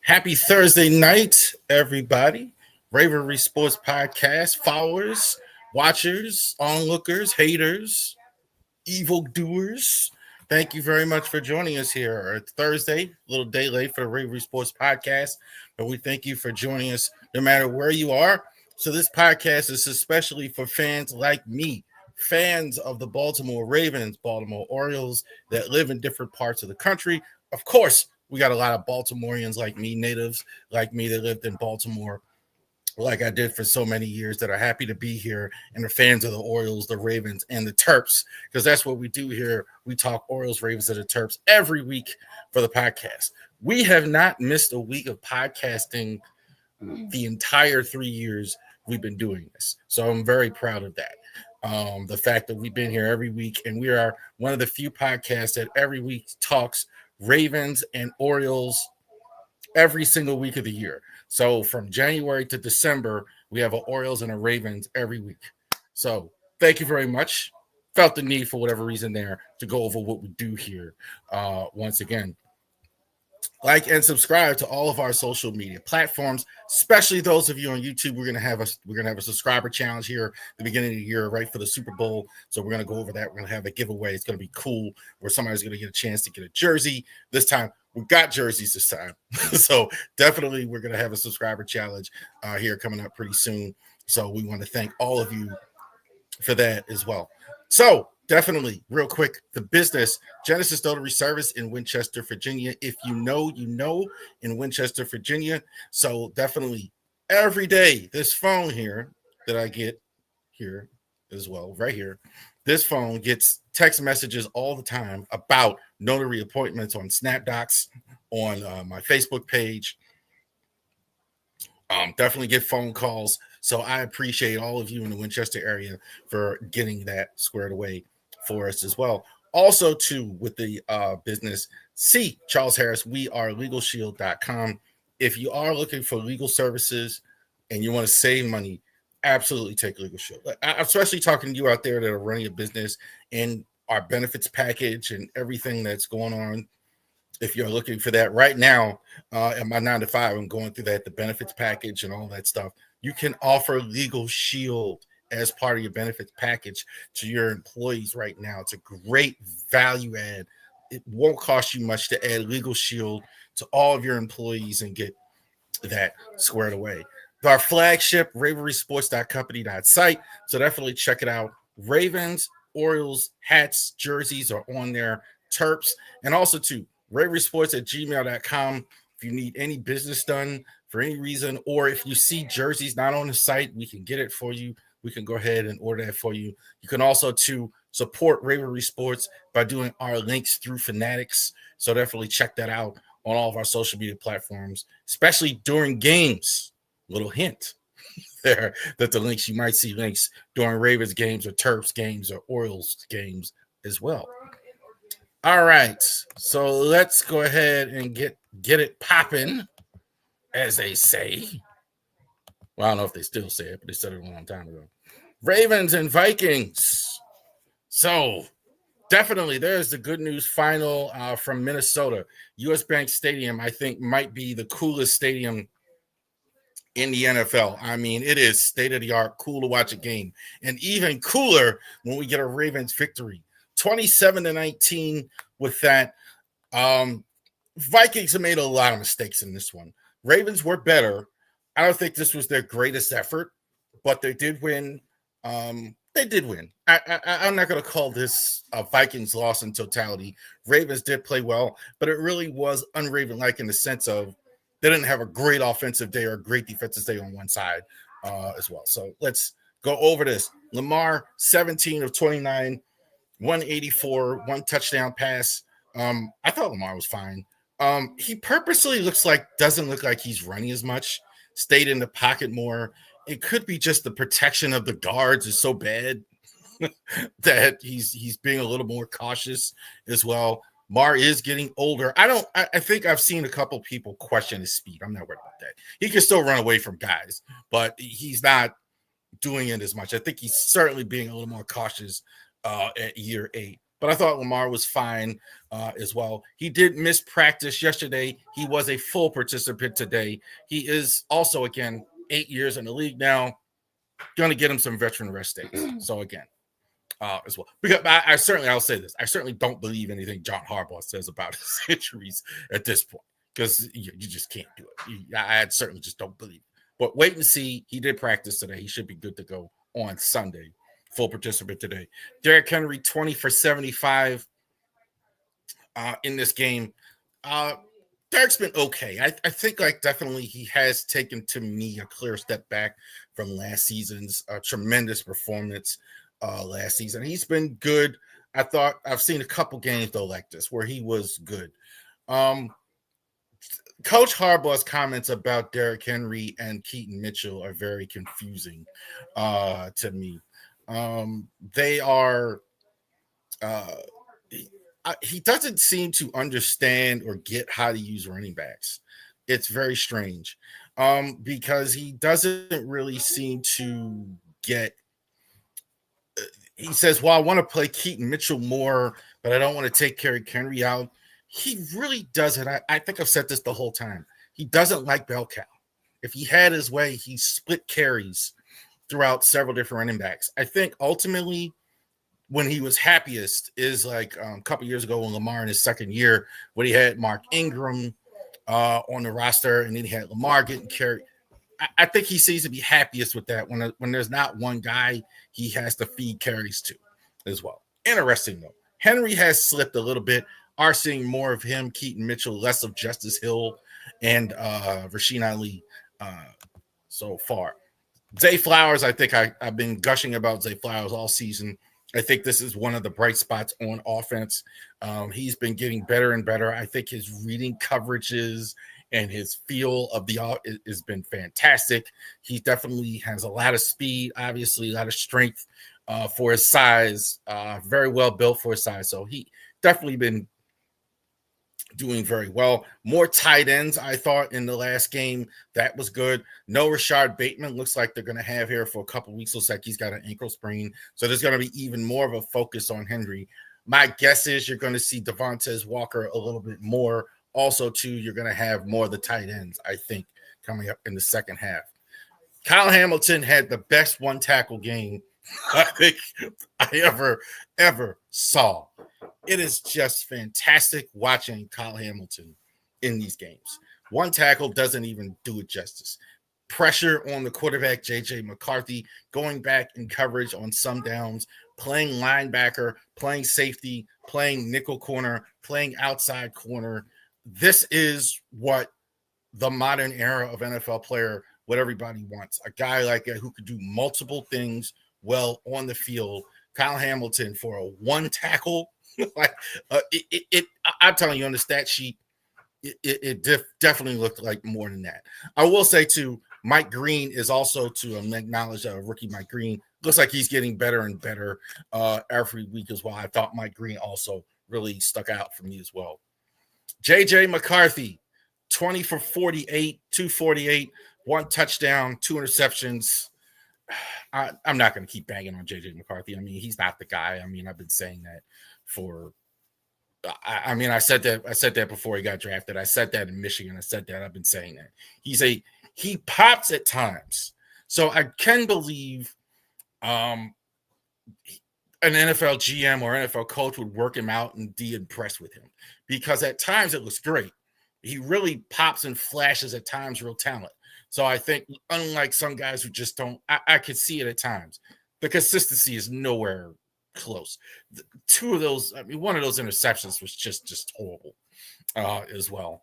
Happy Thursday night, everybody. Ravori Sports Podcast followers, watchers, onlookers, haters, evil doers. Thank you very much for joining us here. It's Thursday, a little day late for the Ravori Sports Podcast, but we thank you for joining us no matter where you are. So, this podcast is especially for fans like me, fans of the Baltimore Ravens, Baltimore Orioles that live in different parts of the country. Of course, we got a lot of Baltimoreans like me, natives like me that lived in Baltimore like I did for so many years that are happy to be here and are fans of the Orioles, the Ravens, and the Terps, because that's what we do here. We talk Orioles, Ravens, and the Terps every week for the podcast. We have not missed a week of podcasting the entire 3 years we've been doing this. So I'm very proud of that. The fact that we've been here every week, and we are one of the few podcasts that every week talks Ravens and Orioles every single week of the year. So from January to December, we have a Orioles and a Ravens every week. So thank you very much. Felt the need for whatever reason there to go over what we do here. Once again, like and subscribe to all of our social media platforms, especially those of you on YouTube. We're gonna have a subscriber challenge here at the beginning of the year, right for the Super Bowl. So we're gonna go over that. We're gonna have a giveaway. It's gonna be cool where somebody's gonna get a chance to get a jersey. This time we got jerseys this time. So definitely we're gonna have a subscriber challenge here coming up pretty soon. So we want to thank all of you for that as well. So definitely, real quick, the business Genesis Notary Service in Winchester, Virginia. If you know, you know, in Winchester, Virginia. So definitely every day, this phone here that I get here as well, right here, this phone gets text messages all the time about notary appointments on SnapDocs, on my Facebook page. Definitely get phone calls. So I appreciate all of you in the Winchester area for getting that squared away for us as well. Also, too, with the business, see Charles Harris, we are LegalShield.com. If you are looking for legal services and you want to save money, absolutely take Legal Shield. I'm especially talking to you out there that are running a business and our benefits package and everything that's going on. If you're looking for that right now, at my 9 to 5, I'm going through that, the benefits package and all that stuff. You can offer Legal Shield as part of your benefits package to your employees right now. It's a great value add. It won't cost you much to add Legal Shield to all of your employees and get that squared away. Our flagship, RavoriSports.company.site. So definitely check it out. Ravens, Orioles, hats, jerseys are on there. Terps, and also too, RavoriSports@gmail.com. If you need any business done for any reason, or if you see jerseys not on the site, we can get it for you. We can go ahead and order that for you. You can also too support Ravori Sports by doing our links through Fanatics. So definitely check that out on all of our social media platforms, especially during games. Little hint there that the links, you might see links during Ravens games or Terps games or Orioles games as well. All right, so let's go ahead and get it popping, as they say. Well, I don't know if they still say it, but they said it a long time ago. Ravens and Vikings. So definitely, there's the good news final from Minnesota. US Bank Stadium, I think, might be the coolest stadium in the NFL. I mean, it is state of the art, cool to watch a game, and even cooler when we get a Ravens victory, 27-19. With that, Vikings have made a lot of mistakes in this one. Ravens were better. I don't think this was their greatest effort, but they did win. They did win. I'm not going to call this a Vikings loss in totality. Ravens did play well, but it really was un-Raven-like in the sense of they didn't have a great offensive day or a great defensive day on one side as well. So let's go over this. Lamar, 17 of 29, 184, one touchdown pass. I thought Lamar was fine. He purposely doesn't look like he's running as much, stayed in the pocket more. It could be just the protection of the guards is so bad that he's being a little more cautious as well. Mar is getting older. I think I've seen a couple people question his speed. I'm not worried about that. He can still run away from guys, but he's not doing it as much. I think he's certainly being a little more cautious at year 8. but I thought Lamar was fine as well. He did miss practice yesterday. He was a full participant today. He is also, again, 8 years in the league now. Going to get him some veteran rest days. So, again, as well. Because I'll say this. I certainly don't believe anything John Harbaugh says about his injuries at this point because you just can't do it. I certainly just don't believe it. But wait and see. He did practice today. He should be good to go on Sunday. Full participant today. Derrick Henry, 20 for 75 in this game. Derrick's been okay. I think definitely he has taken to me a clear step back from last season's tremendous performance last season. He's been good. I thought I've seen a couple games though like this where he was good. Coach Harbaugh's comments about Derrick Henry and Keaton Mitchell are very confusing to me. They are he doesn't seem to understand or get how to use running backs. It's very strange because he doesn't really seem to get. He says, well, I want to play Keaton Mitchell more, but I don't want to take Derrick Henry out. He really doesn't. I think I've said this the whole time. He doesn't like bell cow. If he had his way, he split carries throughout several different running backs. I think ultimately when he was happiest is like a couple years ago when Lamar in his second year, when he had Mark Ingram on the roster and then he had Lamar getting carried. I think he seems to be happiest with that when there's not one guy he has to feed carries to as well. Interesting, though. Henry has slipped a little bit. Are seeing more of him, Keaton Mitchell, less of Justice Hill and Rasheen Ali so far. Zay Flowers, I think I've been gushing about Zay Flowers all season. I think this is one of the bright spots on offense. He's been getting better and better. I think his reading coverages and his feel of the art has been fantastic. He definitely has a lot of speed, obviously a lot of strength for his size, very well built for his size. So he definitely been doing very well. More tight ends, I thought, in the last game. That was good. No Rashard Bateman looks like they're going to have here for a couple weeks. Looks like he's got an ankle sprain. So there's going to be even more of a focus on Henry. My guess is you're going to see Devontae Walker a little bit more. Also, too, you're going to have more of the tight ends, I think, coming up in the second half. Kyle Hamilton had the best one tackle game I think I ever saw. It is just fantastic watching Kyle Hamilton in these games. One tackle doesn't even do it justice. Pressure on the quarterback, J.J. McCarthy, going back in coverage on some downs, playing linebacker, playing safety, playing nickel corner, playing outside corner. This is what the modern era of NFL player, what everybody wants. A guy like that who could do multiple things well on the field. Kyle Hamilton for a one tackle. I'm telling you on the stat sheet, it definitely looked like more than that. I will say too, Mike Green is also to acknowledge rookie Mike Green. Looks like he's getting better and better every week as well. I thought Mike Green also really stuck out for me as well. J.J. McCarthy, 20 for 48, 248, one touchdown, 2 interceptions. I'm not going to keep banging on J.J. McCarthy. I mean, he's not the guy. I mean, I've been saying that for I said that before he got drafted. I said that in Michigan. I said that. I've been saying that. He pops at times. So I can believe an NFL GM or NFL coach would work him out and be impressed with him because at times it looks great. He really pops and flashes at times real talent. So I think unlike some guys who just don't, I could see it at times. The consistency is nowhere close. Two of those, one of those interceptions was just horrible as well.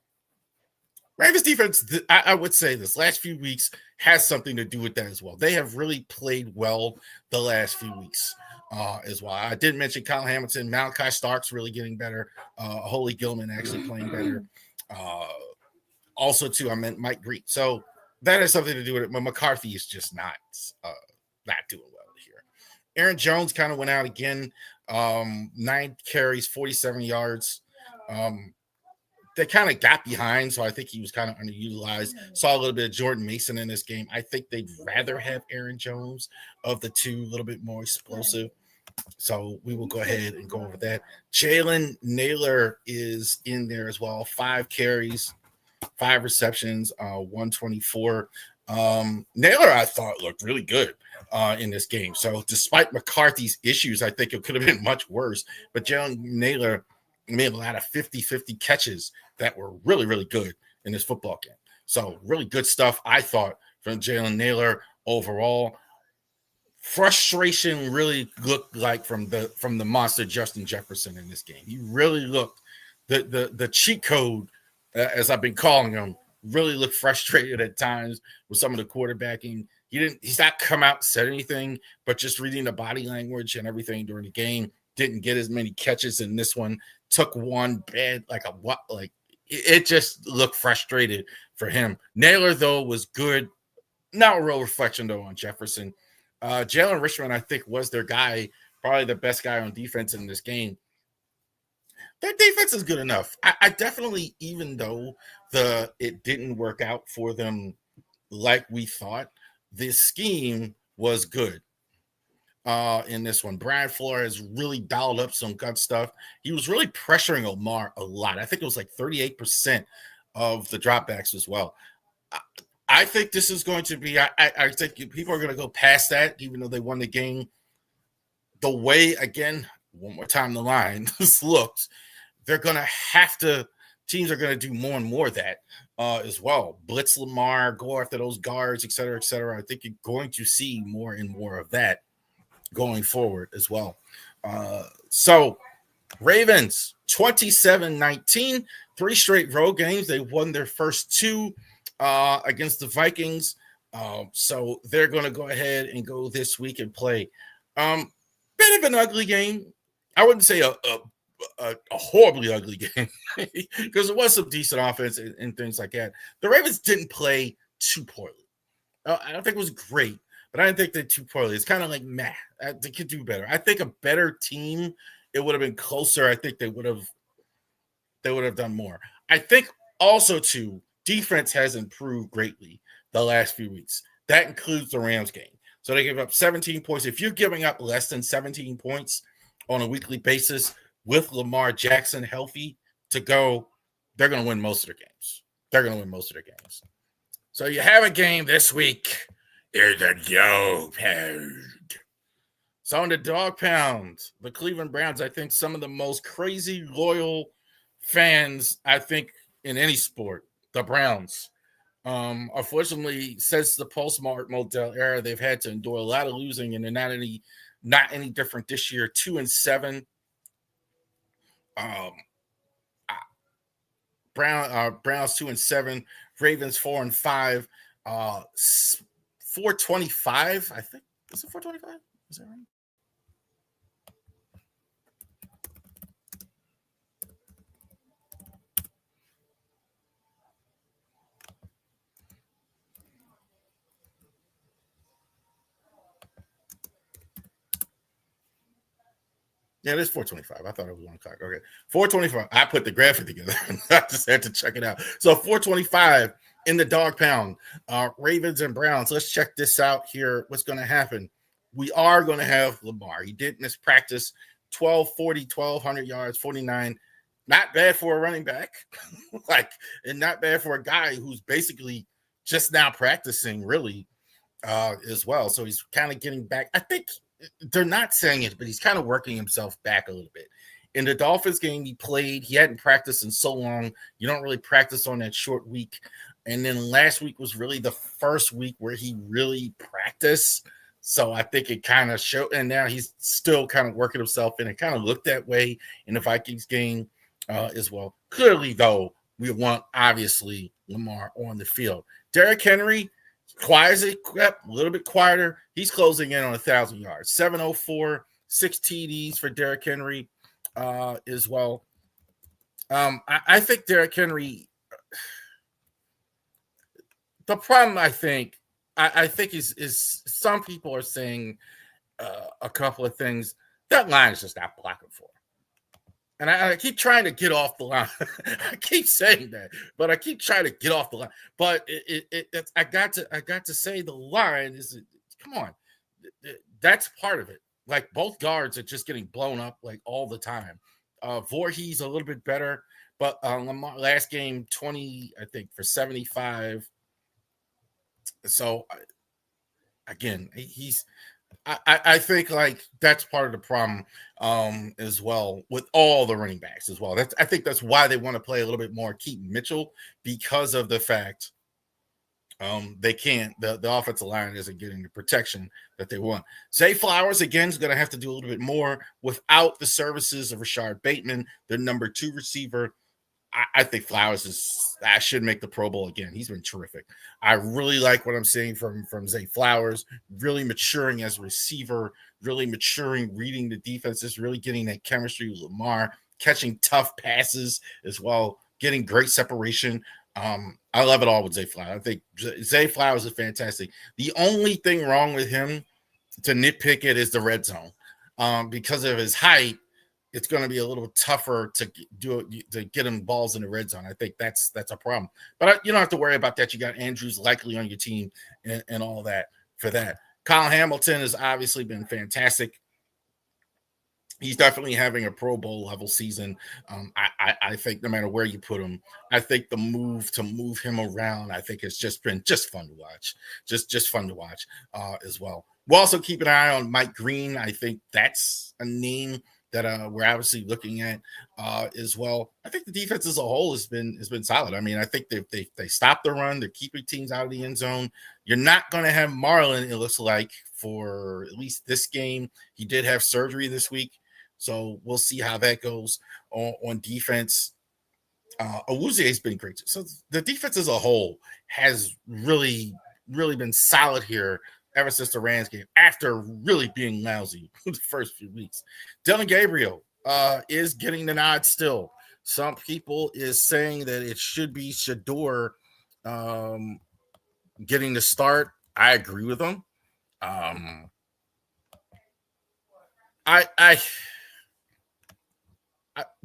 Ravens defense, I would say this last few weeks has something to do with that as well. They have really played well the last few weeks as well. I did mention Kyle Hamilton. Malachi Stark's really getting better. Holy Gilman actually playing better. Also, too, I meant Mike Green. So that has something to do with it. But McCarthy is just not doing well here. Aaron Jones kind of went out again. 9 carries, 47 yards. They kind of got behind, so I think he was kind of underutilized. Saw a little bit of Jordan Mason in this game. I think they'd rather have Aaron Jones of the two, a little bit more explosive. So we will go ahead and go over that. Jalen Naylor is in there as well. 5 carries, 5 receptions, 124. Naylor, I thought, looked really good in this game. So despite McCarthy's issues, I think it could have been much worse. But Jalen Naylor made a lot of 50-50 catches that were really, really good in this football game. So really good stuff, I thought, from Jalen Naylor overall. Frustration really looked like from the monster Justin Jefferson in this game. He really looked the cheat code, as I've been calling him, really looked frustrated at times with some of the quarterbacking. He's not come out and said anything, but just reading the body language and everything during the game, didn't get as many catches in this one. Took one bad, it just looked frustrated for him. Naylor, though, was good. Not a real reflection, though, on Jefferson. Jalen Richmond, I think, was their guy, probably the best guy on defense in this game. Their defense is good enough. I definitely, even though it didn't work out for them like we thought, this scheme was good in this one. Brian Flores really dialed up some good stuff. He was really pressuring Omar a lot. I think it was like 38% of the dropbacks as well. I think this is going to be, I think people are going to go past that, even though they won the game. The way, again, one more time the line, this looks, they're going to have to, teams are going to do more and more of that as well. Blitz Lamar, go after those guards, et cetera, et cetera. I think you're going to see more and more of that going forward as well. So Ravens, 27-19, 3 straight road games. They won their first 2 against the Vikings. So they're going to go ahead and go this week and play. Bit of an ugly game. I wouldn't say a horribly ugly game because it was some decent offense and things like that. The Ravens didn't play too poorly. I don't think it was great, but I didn't think they too poorly. It's kind of like, meh, they could do better. I think a better team, it would have been closer. I think they would have done more. I think also, too, defense has improved greatly the last few weeks. That includes the Rams game. So they give up 17 points. If you're giving up less than 17 points on a weekly basis with Lamar Jackson healthy to go, they're going to win most of their games. So you have a game this week. There's a dog pound. So in the dog pound, the Cleveland Browns, I think some of the most crazy loyal fans, I think, in any sport, the Browns. Unfortunately, since the post-Mark Modell era, they've had to endure a lot of losing, and they're not any different this year. 2-7. Browns 2-7. Ravens 4-5. 425. I think, is it 425? Is that right? Yeah, it is 425. I thought it was 1 o'clock. Okay. 425. I put the graphic together. I just had to check it out. So 425 in the dog pound. Ravens and Browns. Let's check this out here. What's going to happen? We are going to have Lamar. He did miss practice. 1,200 yards, 49. Not bad for a running back. And not bad for a guy who's basically just now practicing, really, as well. So he's kind of getting back. I think they're not saying it, but he's kind of working himself back a little bit. In the Dolphins game he hadn't practiced in so long. You don't really practice on that short week. And then last week was really the first week where he really practiced. So I think it kind of showed, and now he's still kind of working himself in. It kind of looked that way in the Vikings game as well. Clearly, though, we want, obviously, Lamar on the field. Derrick Henry, quiet, a little bit quieter. He's closing in on 1,000 yards. 704, 6 TDs for Derrick Henry as well. I think Derrick Henry, the problem I think is some people are saying a couple of things. That line is just not blocking for him. And I keep trying to get off the line. I keep saying that, but I keep trying to get off the line. But I got to say the line is, come on, that's part of it. like both guards are just getting blown up like all the time. Voorhees a little bit better, but last game 20, I think, for 75. So again, I think like that's part of the problem as well with all the running backs as well. I think that's why they want to play a little bit more Keaton Mitchell, because of the fact they can't, the offensive line isn't getting the protection that they want. Zay Flowers again is going to have to do a little bit more without the services of Rashard Bateman, their number 2 receiver. I think Flowers should make the Pro Bowl again. He's been terrific. I really like what I'm seeing from Zay Flowers, really maturing as a receiver, really maturing, reading the defenses, really getting that chemistry with Lamar, catching tough passes as well, getting great separation. I love it all with Zay Flowers. I think Zay Flowers is fantastic. The only thing wrong with him, to nitpick it, is the red zone. Because of his height, it's going to be a little tougher to get him balls in the red zone. I think that's a problem. But you don't have to worry about that. You got Andrews likely on your team and all that for that. Kyle Hamilton has obviously been fantastic. He's definitely having a Pro Bowl level season. I think no matter where you put him, I think the move to move him around, I think it's just been fun to watch. Just fun to watch as well. We'll also keep an eye on Mike Green. I think that's a name that we're obviously looking at as well. I think the defense as a whole has been solid. I mean, I think they stopped the run. They're keeping teams out of the end zone. You're not going to have Marlon, it looks like, for at least this game. He did have surgery this week, so we'll see how that goes on defense. Awuzie has been great. So the defense as a whole has really, really been solid here ever since the Rams game, after really being lousy the first few weeks. Dillon Gabriel is getting the nod still. Some people is saying that it should be Shedeur getting the start. I agree with them.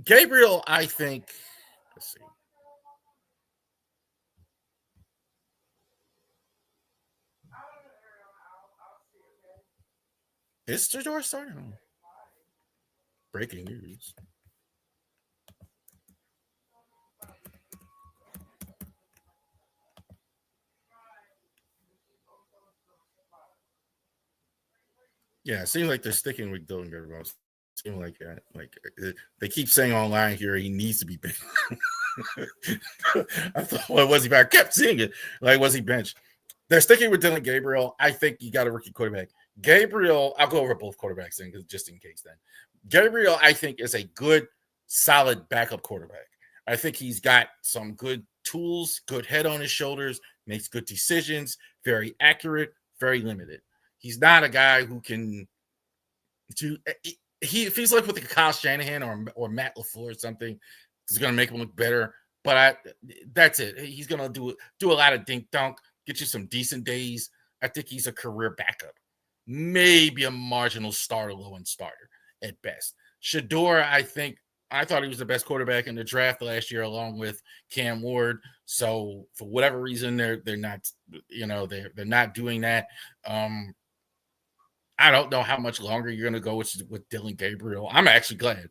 Gabriel, I think, let's see. Is Shedeur starting? Breaking news. Yeah, it seems like they're sticking with Dillon Gabriel. Seem like that. Like they keep saying online here, he needs to be benched. I thought, well, was he back? I kept seeing it. Like, was he benched? They're sticking with Dillon Gabriel. I think you got a rookie quarterback. Gabriel, I'll go over both quarterbacks then, just in case then. Gabriel, I think, is a good, solid backup quarterback. I think he's got some good tools, good head on his shoulders, makes good decisions, very accurate, very limited. He's not a guy who can do. If he's like with the Kyle Shanahan or Matt LaFleur or something, it's going to make him look better. But that's it. He's going to do a lot of dink dunk, get you some decent days. I think he's a career backup, maybe a marginal starter, low end starter at best. Shedeur, I thought he was the best quarterback in the draft last year, along with Cam Ward. So for whatever reason, they're not, they're not doing that. I don't know how much longer you're going to go with Dillon Gabriel. I'm actually glad,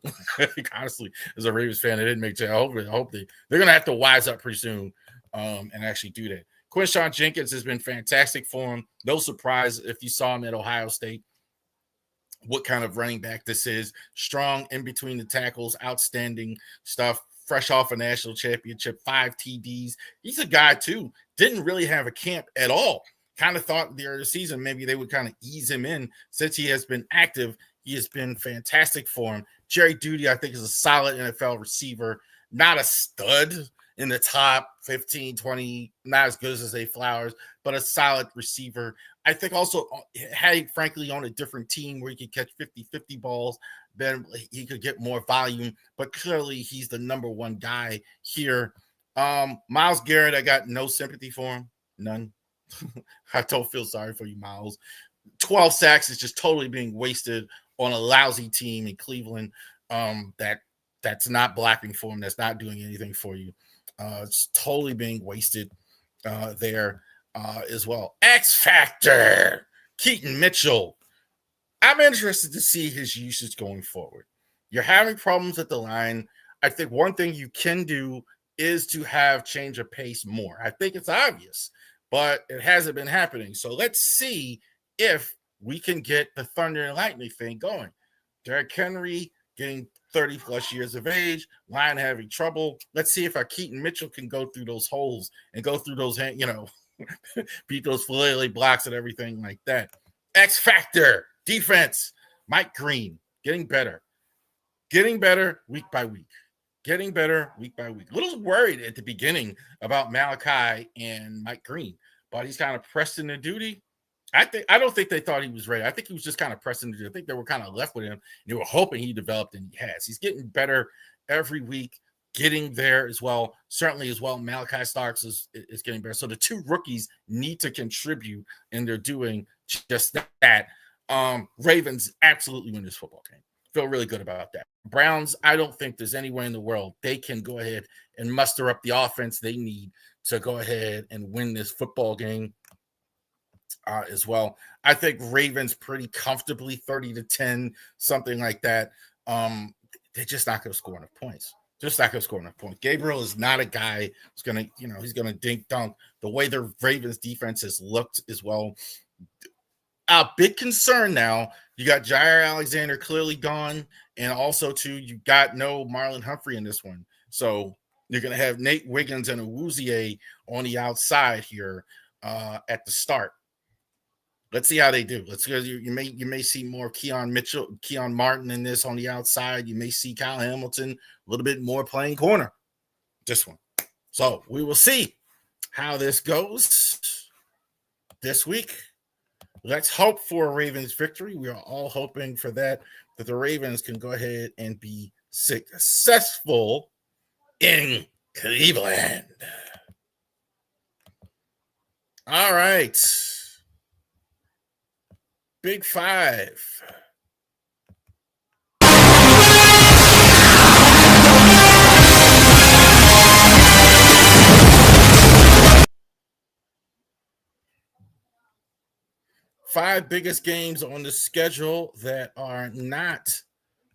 honestly, as a Ravens fan, they didn't make it. I hope they're going to have to wise up pretty soon and actually do that. Quinshawn Jenkins has been fantastic for him. No surprise if you saw him at Ohio State, what kind of running back this is. Strong in between the tackles, outstanding stuff. Fresh off a national championship, 5 TDs. He's a guy, too, didn't really have a camp at all. Kind of thought the early season maybe they would kind of ease him in. Since he has been active, he has been fantastic for him. Jerry Jeudy, I think, is a solid NFL receiver, not a stud in the top 15, 20, not as good as Zay Flowers, but a solid receiver. I think also, had frankly on a different team where he could catch 50-50 balls, then he could get more volume, but clearly he's the number one guy here. Myles Garrett, I got no sympathy for him, none. I don't feel sorry for you, Miles. 12 sacks is just totally being wasted on a lousy team in Cleveland that's not blocking for him, that's not doing anything for you. It's totally being wasted there as well. X Factor, Keaton Mitchell. I'm interested to see his usage going forward. You're having problems at the line. I think one thing you can do is to have change of pace more. I think it's obvious, but it hasn't been happening. So let's see if we can get the thunder and lightning thing going. Derrick Henry getting 30 plus years of age, line having trouble. Let's see if our Keaton Mitchell can go through those holes and go through those, beat those filet blocks and everything like that. X Factor defense. Mike Green getting better week by week. Getting better week by week. A little worried at the beginning about Malachi and Mike Green, but he's kind of pressed into duty. I don't think they thought he was ready. I think he was just kind of pressing into duty. I think they were kind of left with him. They were hoping he developed, and he has. He's getting better every week, getting there as well. Certainly as well, Malachi Starks is getting better. So the two rookies need to contribute, and they're doing just that. Ravens absolutely win this football game. Feel really good about that. Browns, I don't think there's anywhere in the world they can go ahead and muster up the offense they need to go ahead and win this football game as well. I think Ravens pretty comfortably 30-10, something like that. They're just not going to score enough points. Just not going to score enough points. Gabriel is not a guy who's going to, he's going to dink dunk. The way the Ravens defense has looked as well. A big concern now, you got Jair Alexander clearly gone, and also, too, you got no Marlon Humphrey in this one. So you're going to have Nate Wiggins and Awuzie on the outside here at the start. Let's see how they do. Let's go. You may see more Keon Martin in this on the outside. You may see Kyle Hamilton a little bit more playing corner. This one. So we will see how this goes this week. Let's hope for a Ravens victory. We are all hoping for that the Ravens can go ahead and be successful in Cleveland. All right. Big Five. Five biggest games on the schedule that are not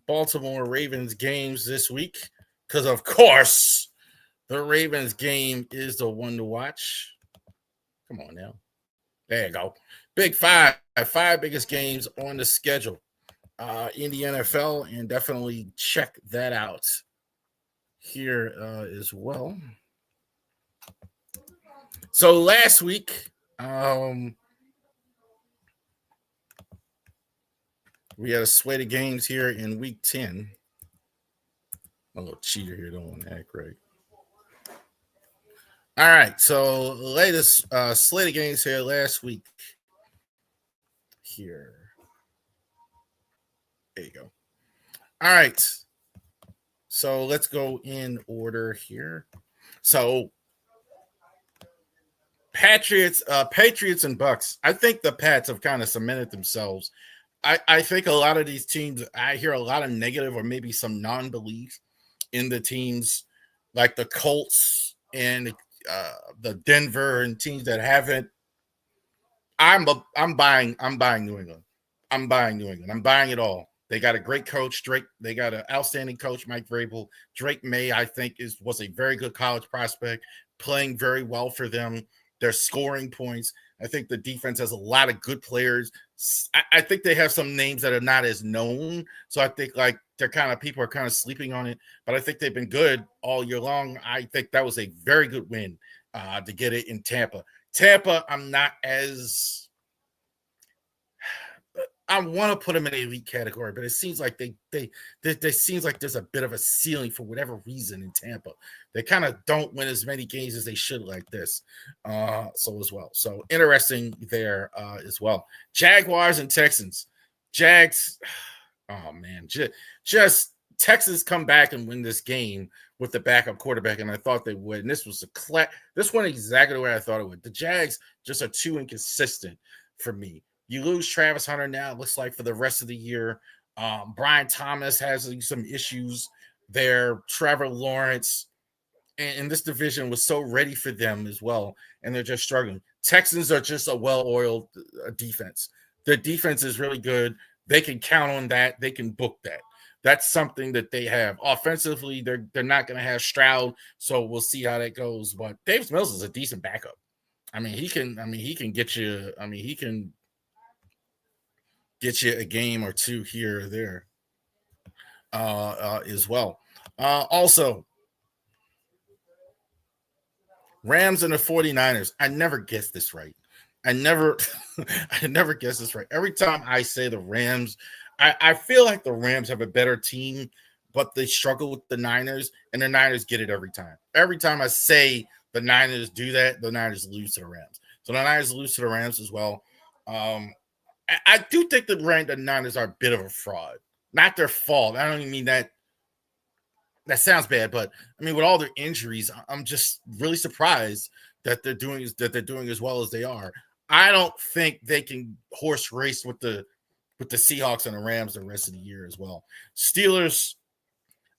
Baltimore Ravens games this week, because of course the Ravens game is the one to watch. Come on now. There you go. Big Five biggest games on the schedule in the NFL, and definitely check that out here as well. So last week, we had a slate of games here in week 10. I'm a little cheater here, don't want to act right. All right, so latest slate of games here last week. Here. There you go. All right. So let's go in order here. So Patriots and Bucks. I think the Pats have kind of cemented themselves. I think a lot of these teams, I hear a lot of negative or maybe some non-belief in the teams like the Colts and the Denver and teams that haven't. I'm buying New England. I'm buying New England. I'm buying it all. They got a great coach, Drake. They got an outstanding coach, Mike Vrabel. Drake May, I think, was a very good college prospect, playing very well for them. They're scoring points. I think the defense has a lot of good players. I think they have some names that are not as known. So I think people are kind of sleeping on it. But I think they've been good all year long. I think that was a very good win to get it in Tampa. Tampa, I'm not as – I want to put them in the elite category, but it seems like they seems like there's a bit of a ceiling for whatever reason in Tampa. They kind of don't win as many games as they should like this. So as well. So interesting there as well. Jaguars and Texans. Jags, oh man, just Texans come back and win this game with the backup quarterback, and I thought they would. And this was this went exactly the way I thought it would. The Jags just are too inconsistent for me. You lose Travis Hunter now, it looks like, for the rest of the year. Brian Thomas has some issues there. Trevor Lawrence and this division was so ready for them as well, and they're just struggling. Texans are just a well-oiled defense. Their defense is really good. they can count on that. They can book that. That's something that they have. Offensively, they're not going to have Stroud, so we'll see how that goes. But Davis Mills is a decent backup. He can get you. He can get you a game or two here or there as well. Also, Rams and the 49ers. I never guess this right. I never guess this right. Every time I say the Rams, I feel like the Rams have a better team, but they struggle with the Niners, and the Niners get it every time. Every time I say the Niners do that, the Niners lose to the Rams. So the Niners lose to the Rams as well. I do think the Niners are a bit of a fraud. Not their fault. I don't even mean that. That sounds bad, but with all their injuries, I'm just really surprised that they're doing as well as they are. I don't think they can horse race with the Seahawks and the Rams the rest of the year as well. Steelers,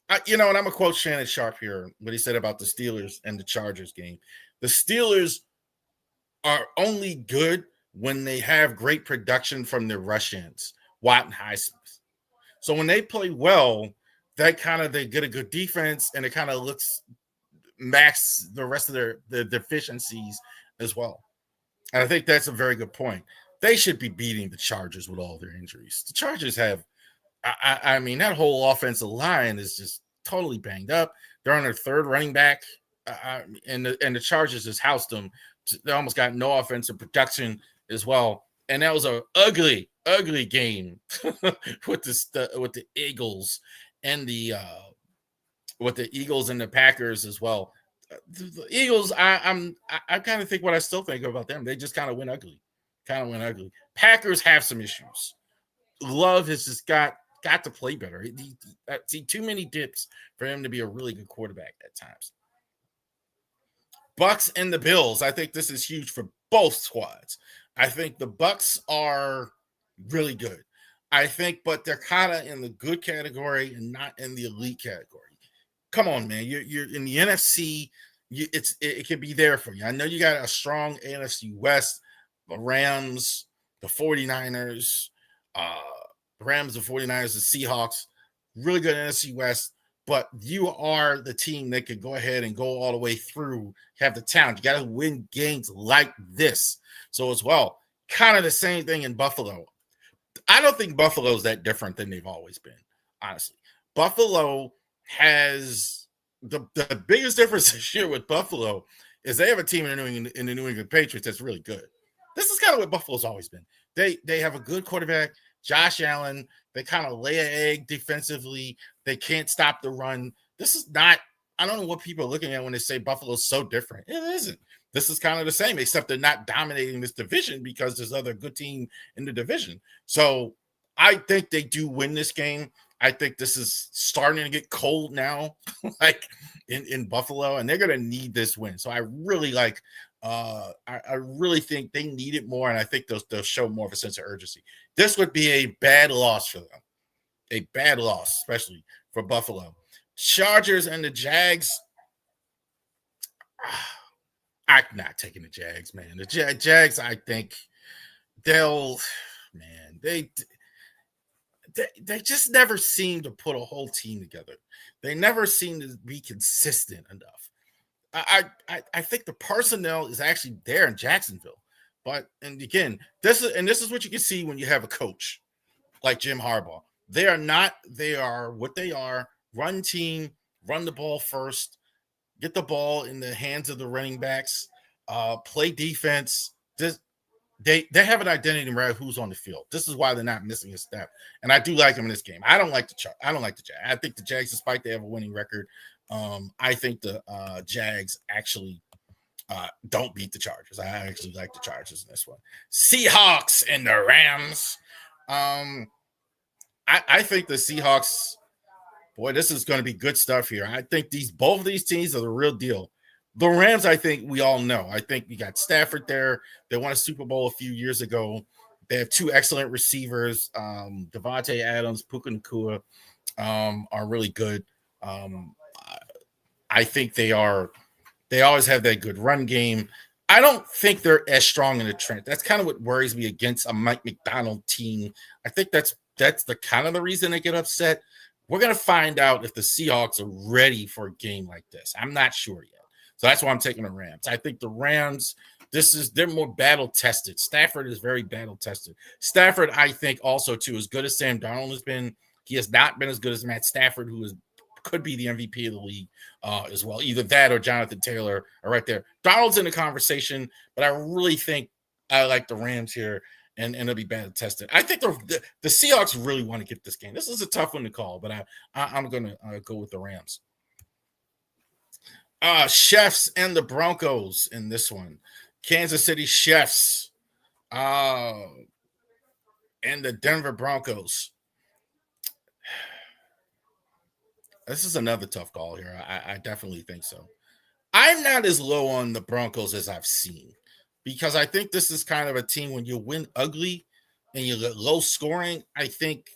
and I'm gonna quote Shannon Sharp here, what he said about the Steelers and the Chargers game. The Steelers are only good when they have great production from their rush-ins, Watt and Highsmith. So when they play well, they get a good defense, and it kind of looks max the rest of their deficiencies as well. And I think that's a very good point. They should be beating the Chargers with all their injuries. The Chargers have, that whole offensive line is just totally banged up. They're on their third running back, and the Chargers just housed them. They almost got no offensive production as well. And that was an ugly game with the Eagles and the Packers as well. The Eagles, I kind of think what I still think about them. They just kind of went ugly. Packers have some issues. Love has just got to play better. See too many dips for him to be a really good quarterback at times. Bucks and the Bills. I think this is huge for both squads. I think the Bucks are really good. But they're kind of in the good category and not in the elite category. Come on, man. You're in the NFC. It can be there for you. I know you got a strong NFC West, the Rams, the 49ers, the Rams, the 49ers, the Seahawks, really good NFC West, but you are the team that could go ahead and go all the way through, have the talent. You got to win games like this. So as well, kind of the same thing in Buffalo. I don't think Buffalo is that different than they've always been, honestly. Buffalo has the biggest difference this year with Buffalo is they have a team in the New England Patriots that's really good. This is kind of what Buffalo's always been. They have a good quarterback, Josh Allen. They kind of lay an egg defensively. They can't stop the run. This is not, I don't know what people are looking at when they say Buffalo's so different. It isn't. This is kind of the same, except they're not dominating this division because there's other good team in the division. So I think they do win this game. I think this is starting to get cold now, like in Buffalo, and they're going to need this win. So I really I really think they need it more, and I think they'll show more of a sense of urgency. This would be a bad loss for them, a bad loss, especially for Buffalo. Chargers and the Jags. I'm not taking the Jags, man. The Jags, I think they just never seem to put a whole team together. They never seem to be consistent enough. I think the personnel is actually there in Jacksonville, and again, this is what you can see when you have a coach like Jim Harbaugh. They are what they are. Run team, run the ball first, get the ball in the hands of the running backs, play defense. They have an identity around who's on the field. This is why they're not missing a step. And I do like them in this game. I don't like the Jags. I think the Jags, despite they have a winning record, I think the Jags actually don't beat the Chargers. I actually like the Chargers in this one. Seahawks and the Rams. I think the Seahawks, boy, this is going to be good stuff here. I think both of these teams are the real deal. The Rams, I think we all know. I think you got Stafford there. They won a Super Bowl a few years ago. They have two excellent receivers. Devontae Adams, Puka Nacua are really good. I think they always have that good run game. I don't think they're as strong in the trench. That's kind of what worries me against a Mike McDonald team. I think that's that's the kind of the reason they get upset. We're going to find out if the Seahawks are ready for a game like this. I'm not sure yet. So that's why I'm taking the Rams. I think the Rams, they're more battle tested. Stafford is very battle tested. Stafford, I think, also too, as good as Sam Darnold has been, he has not been as good as Matt Stafford, who could be the MVP of the league as well. Either that or Jonathan Taylor are right there. Darnold's in the conversation, but I really think I like the Rams here, and it'll be battle tested. I think the Seahawks really want to get this game. This is a tough one to call, but I'm going to go with the Rams. Chefs and the Broncos in this one. Kansas City Chefs and the Denver Broncos. This is another tough call here. I definitely think so. I'm not as low on the Broncos as I've seen, because I think this is kind of a team when you win ugly and you get low scoring. I think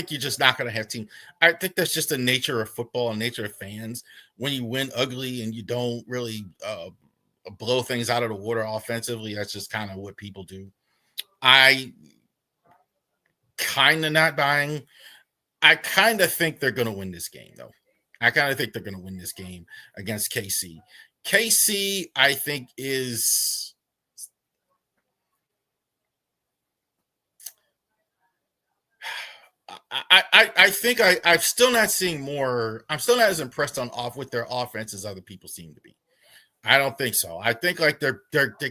you're just not going to have team. I think that's just the nature of football and nature of fans. When you win ugly and you don't really blow things out of the water offensively, that's just kind of what people do. I kind of not buying. I kind of think they're going to win this game, though. I kind of think they're going to win this game against KC. KC, I think, is I think I'm still not seeing more. I'm still not as impressed with their offense as other people seem to be. I don't think so. I think like they're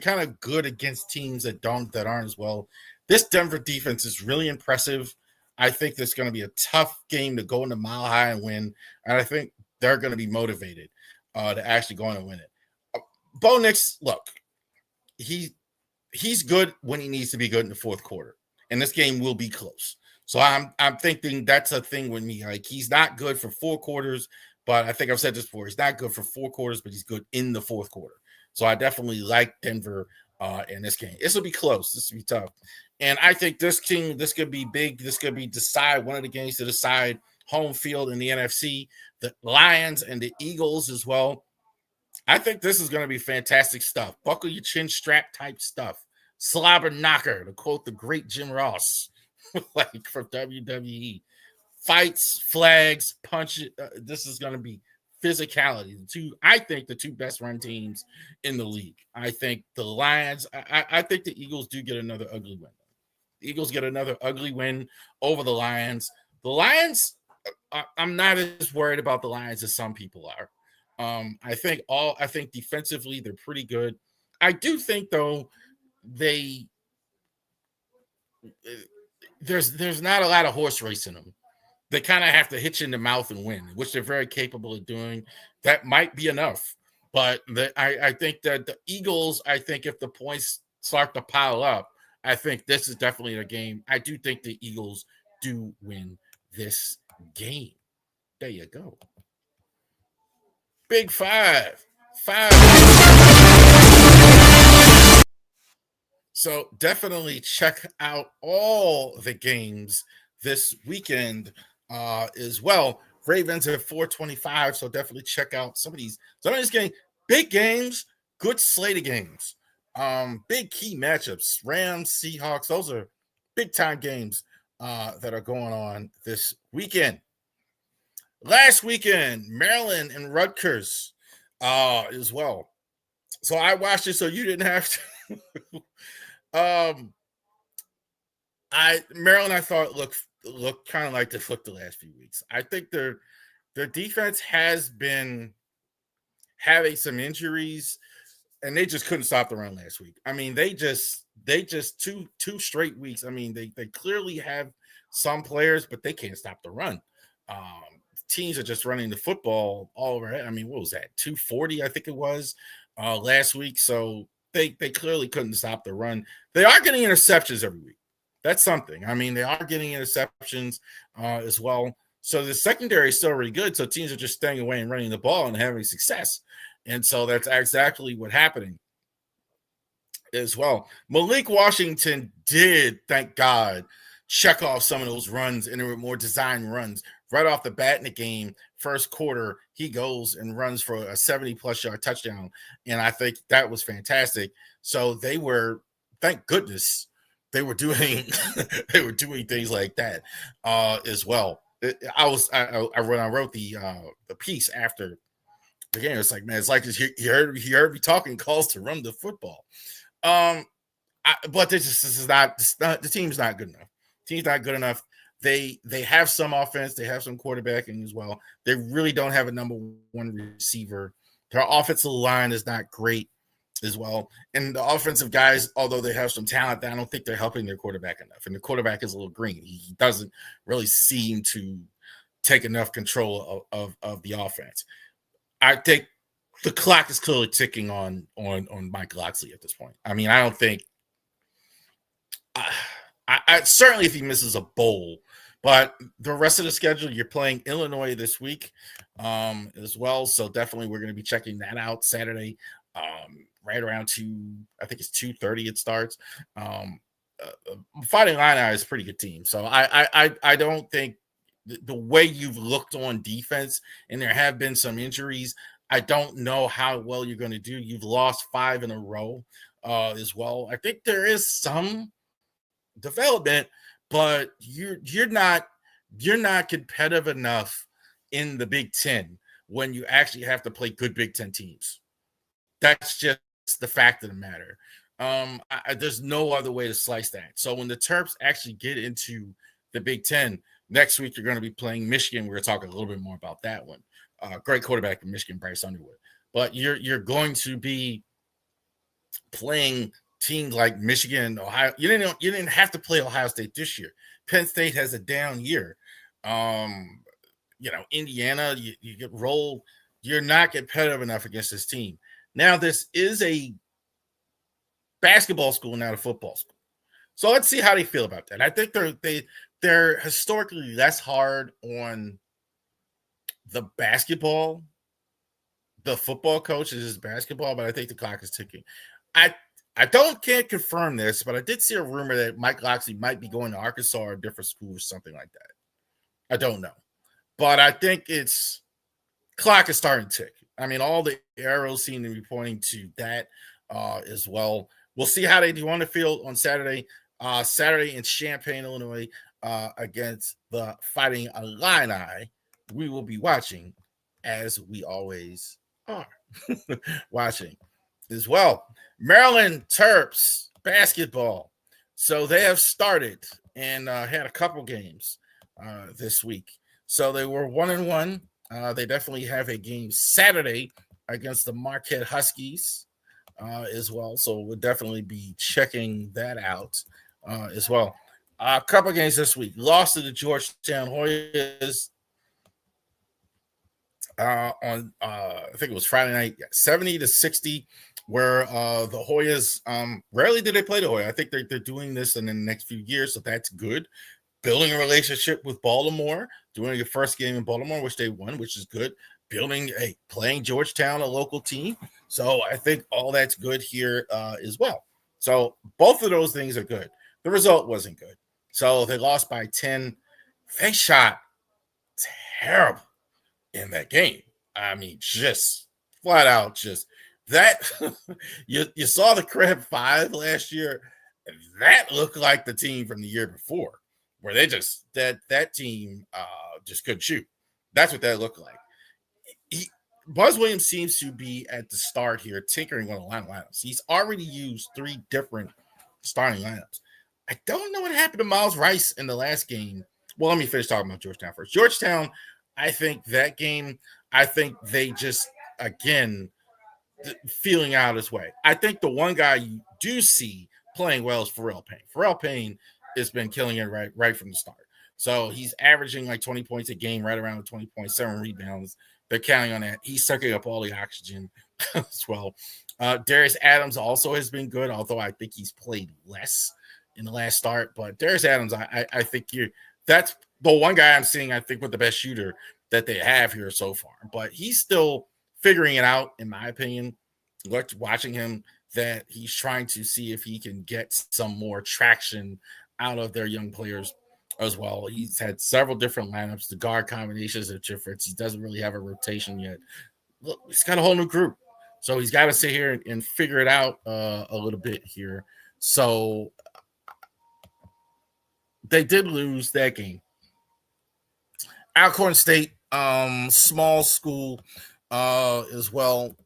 kind of good against teams that aren't as well. This Denver defense is really impressive. I think there's going to be a tough game to go into Mile High and win, and I think they're going to be motivated to actually go in and win it. Bo Nix, look, he's good when he needs to be good in the fourth quarter, and this game will be close. So I'm thinking that's a thing with me. Like, he's not good for 4 quarters, but I think I've said this before. He's not good for 4 quarters, but he's good in the fourth quarter. So I definitely like Denver in this game. This will be close. This will be tough. And I think this could be big. This could be one of the games to decide home field in the NFC. The Lions and the Eagles as well. I think this is going to be fantastic stuff. Buckle your chin strap type stuff. Slobber knocker, to quote the great Jim Ross, like from WWE. Fights, flags, punch. This is going to be physicality. I think the 2 best run teams in the league. I think the Lions. I think the Eagles do get another ugly win. The Eagles get another ugly win over the Lions. The Lions, I'm not as worried about the Lions as some people are. I think defensively they're pretty good. I do think though there's not a lot of horse racing them. They kind of have to hit you in the mouth and win, which they're very capable of doing. That might be enough. But I think that the Eagles, I think if the points start to pile up, I think this is definitely a game. I do think the Eagles do win this game. There you go. Big five. So definitely check out all the games this weekend as well. Ravens at 425, so definitely check out some of these games. Big games, good slate of games. Big key matchups. Rams, Seahawks, those are big time games that are going on this weekend. Last weekend, Maryland and Rutgers as well. So I watched it so you didn't have to. Maryland, I thought looked kind of like they looked the last few weeks. I think their defense has been having some injuries, and they just couldn't stop the run last week. I mean, they just two straight weeks. I mean, they clearly have some players, but they can't stop the run. Teams are just running the football all over. I mean, what was that? 240, I think it was last week. So they clearly couldn't stop the run. They are getting interceptions every week. That's something. I mean, they are getting interceptions as well. So the secondary is still really good. So teams are just staying away and running the ball and having success. And so that's exactly what's happening as well. Malik Washington did, thank God, check off some of those runs, and there were more design runs right off the bat in the game. First quarter, he goes and runs for a 70-plus yard touchdown, and I think that was fantastic. So they were, thank goodness, they were doing they were doing things like that as well. When I wrote the piece after the game, it's like, man, it's like he heard me talking calls to run the football. But this is not the team's not good enough. Team's not good enough. They have some offense, they have some quarterbacking as well. They really don't have a number one receiver. Their offensive line is not great as well. And the offensive guys, although they have some talent, I don't think they're helping their quarterback enough. And the quarterback is a little green. He doesn't really seem to take enough control of the offense. I think the clock is clearly ticking on Mike Locksley at this point. I mean, I don't think I certainly if he misses a bowl, but the rest of the schedule, you're playing Illinois this week as well. So definitely we're going to be checking that out Saturday, right around I think it's 2:30 it starts. Fighting Illini is a pretty good team. So I don't think the way you've looked on defense, and there have been some injuries, I don't know how well you're going to do. You've lost 5 in a row as well. I think there is some development, but you're not competitive enough in the Big Ten when you actually have to play good Big Ten teams. That's just the fact of the matter. There's no other way to slice that. So when the Terps actually get into the Big Ten next week, you're going to be playing Michigan. We're going to talk a little bit more about that one. Great quarterback in Michigan, Bryce Underwood. But you're going to be playing teams like Michigan, Ohio. You didn't have to play Ohio State this year. Penn State has a down year. Indiana, you get rolled. You're not competitive enough against this team. Now, this is a basketball school, not a football school. So let's see how they feel about that. I think they're historically less hard on the basketball. The football coach is basketball, but I think the clock is ticking. I can't confirm this, but I did see a rumor that Mike Locksley might be going to Arkansas or a different school or something like that. I don't know. But I think clock is starting to tick. I mean, all the arrows seem to be pointing to that as well. We'll see how they do on the field on Saturday. Saturday in Champaign, Illinois, against the Fighting Illini. We will be watching, as we always are, watching as well. Maryland Terps basketball. So they have started and had a couple games this week. So they were 1-1. They definitely have a game Saturday against the Marquette Huskies as well. So we'll definitely be checking that out as well. A couple games this week. Lost to the Georgetown Hoyas on I think it was Friday night, 70-60, where the Hoyas rarely do they play the Hoya. I think they're doing this in the next few years, so that's good. Building a relationship with Baltimore, doing your first game in Baltimore, which they won, which is good. Playing Georgetown, a local team. So I think all that's good here as well. So both of those things are good. The result wasn't good. So they lost by 10. They shot terrible in that game. I mean, just flat out, just that. you saw the Crab 5 last year. That looked like the team from the year before, where they just that team just couldn't shoot. That's what that looked like. Buzz Williams seems to be at the start here, tinkering on the lineups. He's already used 3 different starting lineups. I don't know what happened to Miles Rice in the last game. Well, let me finish talking about Georgetown first. Georgetown, I think that game, they just, again, feeling out his way. I think the one guy you do see playing well is Pharrell Payne. Pharrell Payne has been killing it right from the start. So he's averaging like 20 points a game, right around 20.7 rebounds. They're counting on that. He's sucking up all the oxygen as well. Darius Adams also has been good, although I think he's played less in the last start. But Darius Adams, I think that's the one guy I'm seeing, I think, with the best shooter that they have here so far. But he's still figuring it out, in my opinion. Watching him, that he's trying to see if he can get some more traction out of their young players as well. He's had several different lineups. The guard combinations are different. He doesn't really have a rotation yet. Look, he's got a whole new group. So he's got to sit here and figure it out a little bit here. So they did lose that game. Alcorn State, small school as well.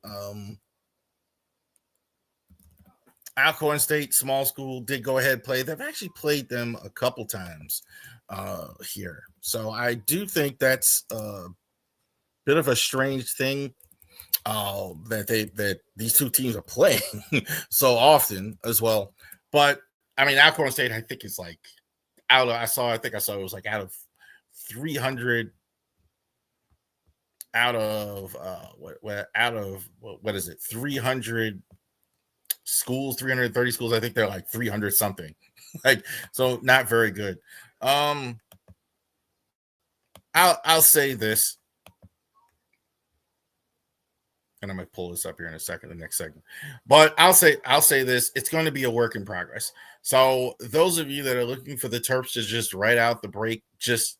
Alcorn State, small school, did go ahead and play. They've actually played them a couple times here. So I do think that's a bit of a strange thing that these two teams are playing so often as well. But I mean, Alcorn State, I think it's like I think I saw it was like out of 300 what is it, 300 schools, 330 schools. I think they're like 300 something. Like, so not very good. I'll say this, and I'm gonna pull this up here in a second, the next segment. But I'll say this: it's going to be a work in progress. So those of you that are looking for the Terps to just right out the break, just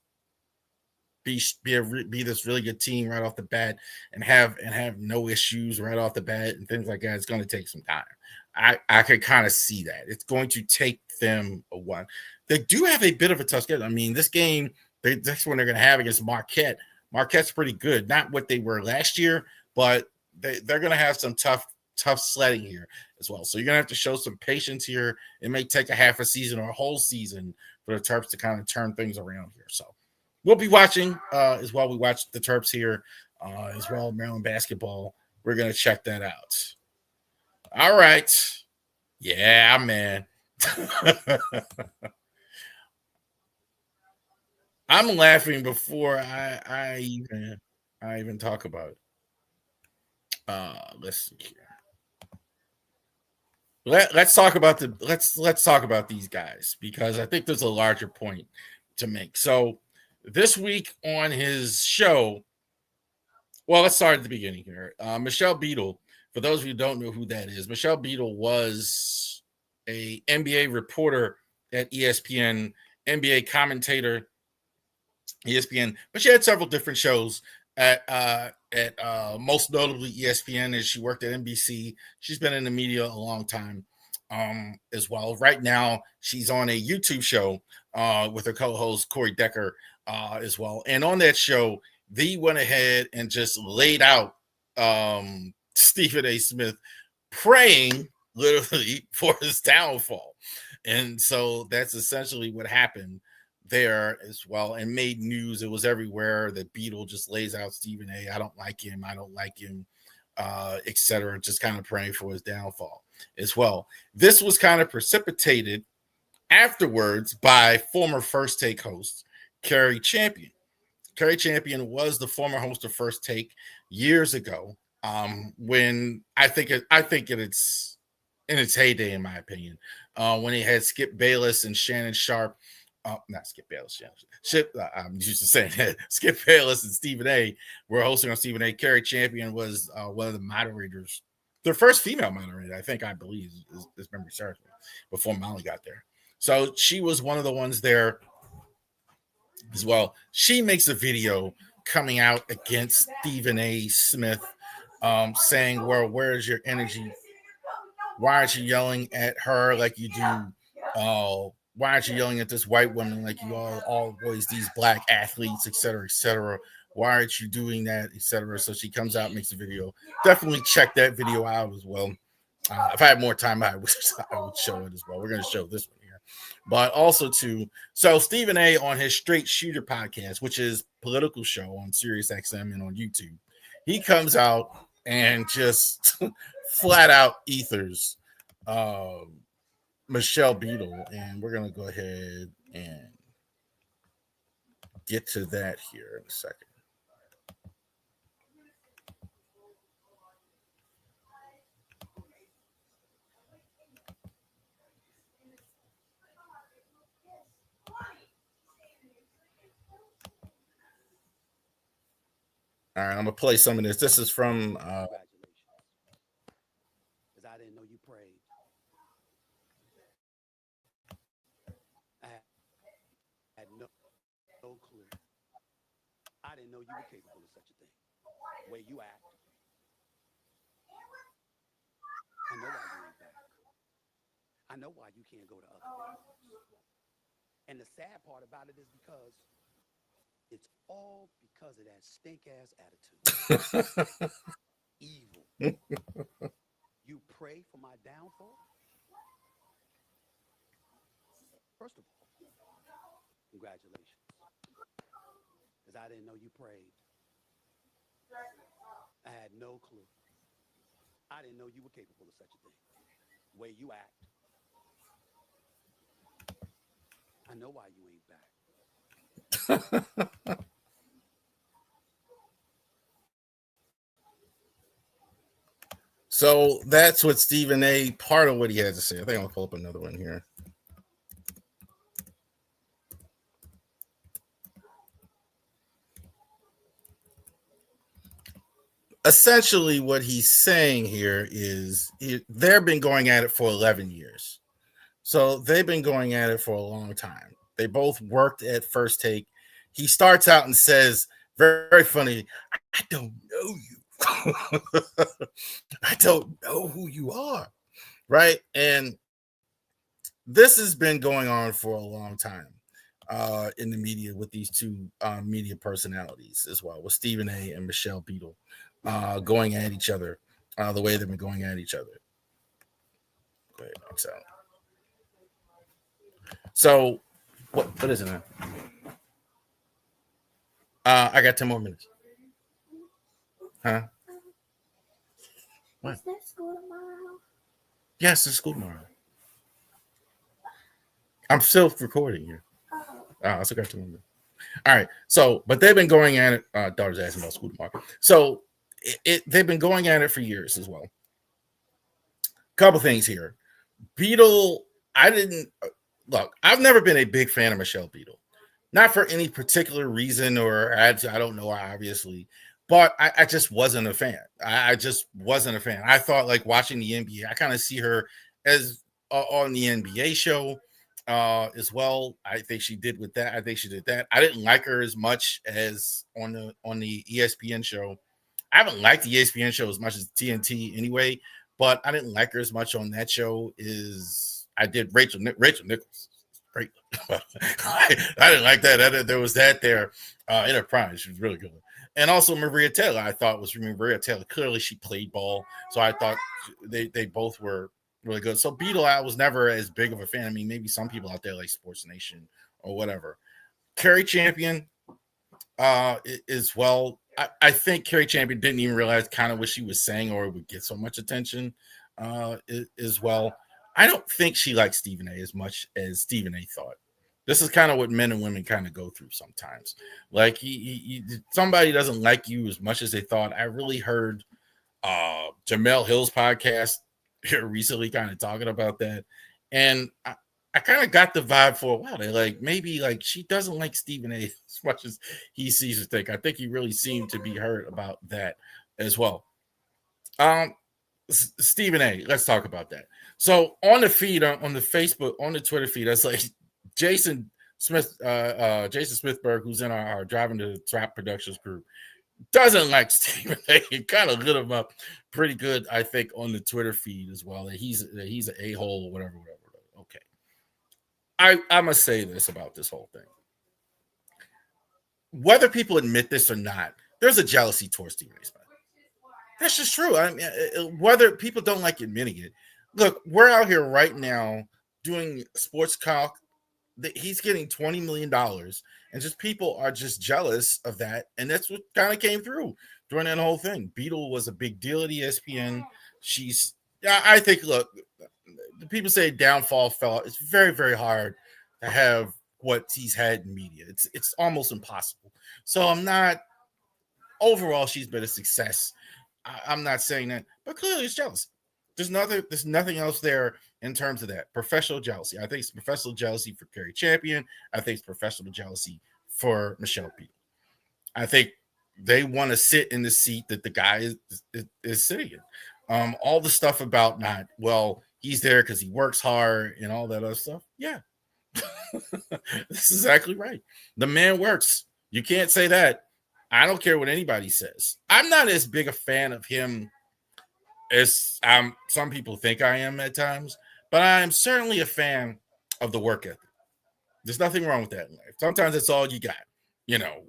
be this really good team right off the bat, and have no issues right off the bat and things like that, it's going to take some time. I could kind of see that it's going to take them a while. They do have a bit of a tough schedule. I mean, this game, next one they're going to have against Marquette. Marquette's pretty good, not what they were last year, but they're going to have some tough sledding here as well. So you're going to have to show some patience here. It may take a half a season or a whole season for the Terps to kind of turn things around here. So we'll be watching as well. We watch the Terps here as well, Maryland basketball. We're going to check that out. All right. Yeah, man. I'm laughing before I even talk about it. Let's see here. Let's talk about let's talk about these guys, because I think there's a larger point to make. So this week on his show, well, let's start at the beginning here. Michelle Beadle, for those of you who don't know who that is, Michelle Beadle was a NBA reporter at ESPN, NBA commentator, ESPN, but she had several different shows at most notably ESPN, as she worked at NBC. She's been in the media a long time as well. Right now, she's on a YouTube show with her co-host Corey Decker as well. And on that show, they went ahead and just laid out Stephen A. Smith praying literally for his downfall. And so that's essentially what happened there as well, and made news. It was everywhere that Beadle just lays out Stephen A. I don't like him, etc. Just kind of praying for his downfall as well. This was kind of precipitated afterwards by former First Take host Carrie Champion. Carrie Champion was the former host of First Take years ago. When I think it's in its heyday, in my opinion, when he had Skip Bayless and Shannon Sharp. Not Skip Bayless. I'm used to saying that. Skip Bayless and Stephen A. were hosting on Stephen A. Carrie Champion was one of the moderators, their first female moderator, I believe, is memory serves me, before Molly got there. So she was one of the ones there as well. She makes a video coming out against Stephen A. Smith, saying, "Well, where's your energy? Why aren't you yelling at her like you do? Why aren't you yelling at this white woman like you always these black athletes, et cetera? Why aren't you doing that, etc." So she comes out, makes a video. Definitely check that video out as well. If I had more time, I would show it as well. We're going to show this one here. But also, too, so Stephen A. on his Straight Shooter podcast, which is political show on Sirius XM and on YouTube, he comes out and just flat out ethers Michelle Beadle, and we're going to go ahead and get to that here in a second. All right, I'm going to play some of this. This is from... Because I didn't know you prayed. I had no clue. I didn't know you were capable of such a thing. The way you act. I know why you ain't back. I know why you can't go to other things. And the sad part about it is because it's all because of that stink ass attitude. Evil. You pray for my downfall? First of all, congratulations. Because I didn't know you prayed. I had no clue. I didn't know you were capable of such a thing. The way you act, I know why you ain't back. So that's what Stephen A. part of what he had to say. I think I'll pull up another one here. Essentially, what he's saying here is they've been going at it for 11 years. So they've been going at it for a long time. They both worked at First Take. He starts out and says, very, very funny, I don't know you. I don't know who you are. Right. And this has been going on for a long time in the media with these two media personalities as well, with Stephen A. and Michelle Beadle going at each other the way they've been going at each other. Go ahead, so what is it now? I got 10 more minutes. Huh? What? Is there school tomorrow? Yes, there's school tomorrow. I'm still recording here. I still got 2 more minutes. All right. So, but they've been going at it. Daughter's asking about school tomorrow. So they've been going at it for years as well. Couple things here. Beadle, I've never been a big fan of Michelle Beadle. Not for any particular reason, or I don't know, obviously, but I just wasn't a fan. I just wasn't a fan. I thought, like, watching the NBA, I kind of see her as on the NBA show as well. I think she did with that. I think she did that. I didn't like her as much as on the ESPN show. I haven't liked the ESPN show as much as TNT anyway, but I didn't like her as much on that show as I did Rachel Nichols. Great. I didn't like that. There was that there in her prime. She was really good. And also Maria Taylor, I thought was Maria Taylor. Clearly she played ball. So I thought they both were really good. So Beadle, I was never as big of a fan. I mean, maybe some people out there like Sports Nation or whatever. Carrie Champion as well. I think Carrie Champion didn't even realize kind of what she was saying or it would get so much attention as well. I don't think she likes Stephen A as much as Stephen A thought. This is kind of what men and women kind of go through sometimes. Like somebody doesn't like you as much as they thought. I really heard Jamel Hill's podcast here recently kind of talking about that. And I kind of got the vibe for a while. They like maybe like she doesn't like Stephen A as much as he sees her think. I think he really seemed to be hurt about that as well. Stephen A, let's talk about that. So on the feed, on the Facebook, on the Twitter feed, that's like Jason Smithberg, who's in our Driving the Trap Productions group, doesn't like Stephen A. He kind of lit him up pretty good, I think, on the Twitter feed as well. That he's an a-hole or whatever. Okay. I must say this about this whole thing. Whether people admit this or not, there's a jealousy towards Stephen A. Smith. That's just true. I mean, whether people don't like admitting it. Look, we're out here right now doing sports talk. He's getting $20 million, and just people are just jealous of that. And that's what kind of came through during that whole thing. Beadle was a big deal at ESPN. I think, look, the people say downfall fell. It's very, very hard to have what he's had in media. It's almost impossible. So overall, she's been a success. I'm not saying that, but clearly it's jealousy. There's nothing else there in terms of that. Professional jealousy. I think it's professional jealousy for Carrie Champion. I think it's professional jealousy for Michelle Beadle. I think they want to sit in the seat that the guy is sitting in. All the stuff about he's there because he works hard and all that other stuff. Yeah. This is exactly right. The man works. You can't say that. I don't care what anybody says. I'm not as big a fan of him as some people think I am at times, but I am certainly a fan of the work ethic. There's nothing wrong with that in life. Sometimes that's all you got.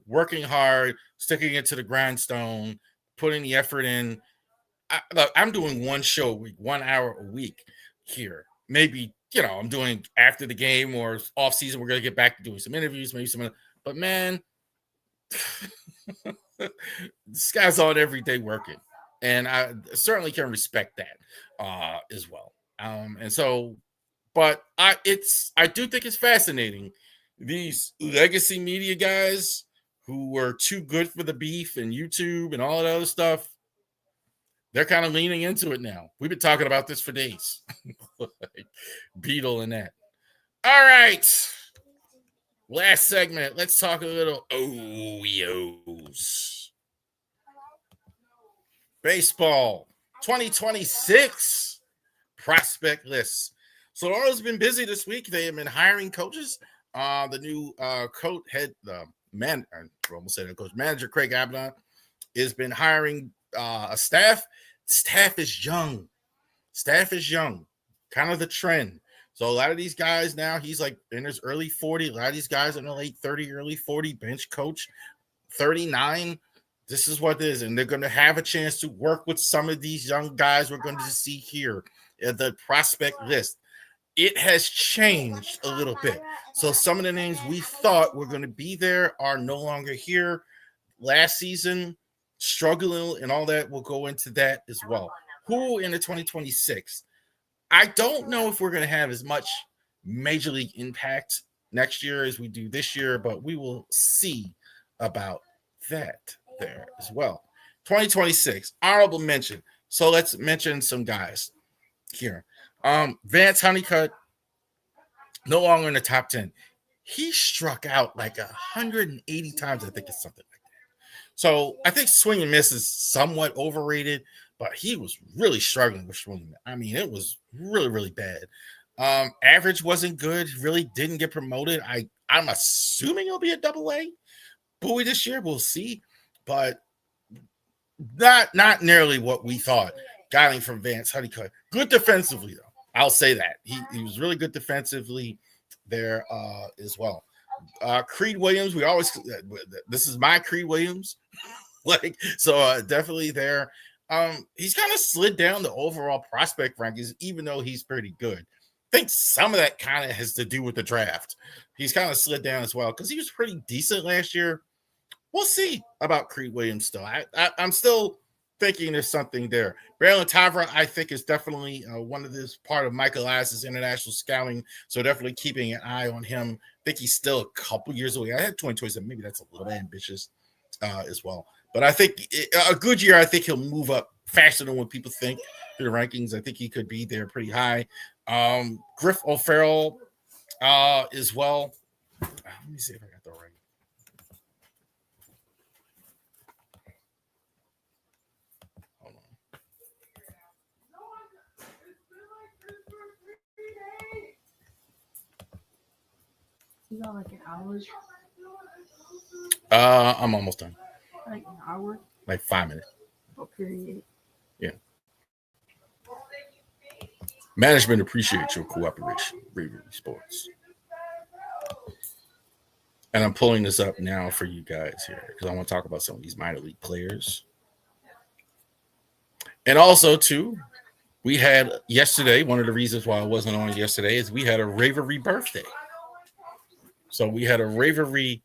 Working hard, sticking it to the grindstone, putting the effort in. Look, I'm doing one show a week, 1 hour a week here. Maybe, I'm doing after the game or off season. We're going to get back to doing some interviews, maybe some. But man, this guy's on every day working. And I certainly can respect that as well. And so, but I do think it's fascinating. These legacy media guys who were too good for the beef and YouTube and all that other stuff, they're kind of leaning into it now. We've been talking about this for days. Like Beetle and that. All right. Last segment. Let's talk a little O's. Baseball 2026 prospect list. So the Orioles have been busy this week. They have been hiring coaches. The new coach head, coach manager Craig Abaddon has been hiring a staff. Staff is young. Kind of the trend. So a lot of these guys now, he's like in his early 40. A lot of these guys in the late 30, early 40, bench coach, 39. This is what it is. And they're going to have a chance to work with some of these young guys we're going to see here at the prospect list. It has changed a little bit. So some of the names we thought were going to be there are no longer here. Last season, struggling and all that, we'll go into that as well. Who in the 2026? I don't know if we're going to have as much major league impact next year as we do this year, but we will see about that there as well. 2026, honorable mention. So let's mention some guys here. Vance Honeycutt, no longer in the top 10. He struck out like 180 times, I think it's something like that. So I think swing and miss is somewhat overrated, but he was really struggling with swing. I mean, it was really, really bad. Average wasn't good, really didn't get promoted. I'm assuming he'll be a double-A Bowie this year. We'll see, but not nearly what we thought. Got him from Vance Honeycutt. Good defensively, though. I'll say that. He was really good defensively there as well. Creed Williams, this is my Creed Williams. Definitely there. He's kind of slid down the overall prospect rankings, even though he's pretty good. I think some of that kind of has to do with the draft. He's kind of slid down as well because he was pretty decent last year. We'll see about Creed Williams still. I'm still thinking there's something there. Braylon Tavra, I think, is definitely one of this part of Michael Elias's international scouting. So definitely keeping an eye on him. I think he's still a couple years away. I had 2027. Maybe that's a little ambitious as well. But I think a good year, I think he'll move up faster than what people think through the rankings. I think he could be there pretty high. Griff O'Farrell as well. Let me see if I got the right. Hold on. You got like an hour? I'm almost done. Like an hour? Like 5 minutes. Oh, period. Yeah. Management appreciates your cooperation, Ravori Sports. And I'm pulling this up now for you guys here because I want to talk about some of these minor league players. And also, too, we had yesterday, one of the reasons why I wasn't on yesterday is we had a Ravori birthday. So we had a Ravori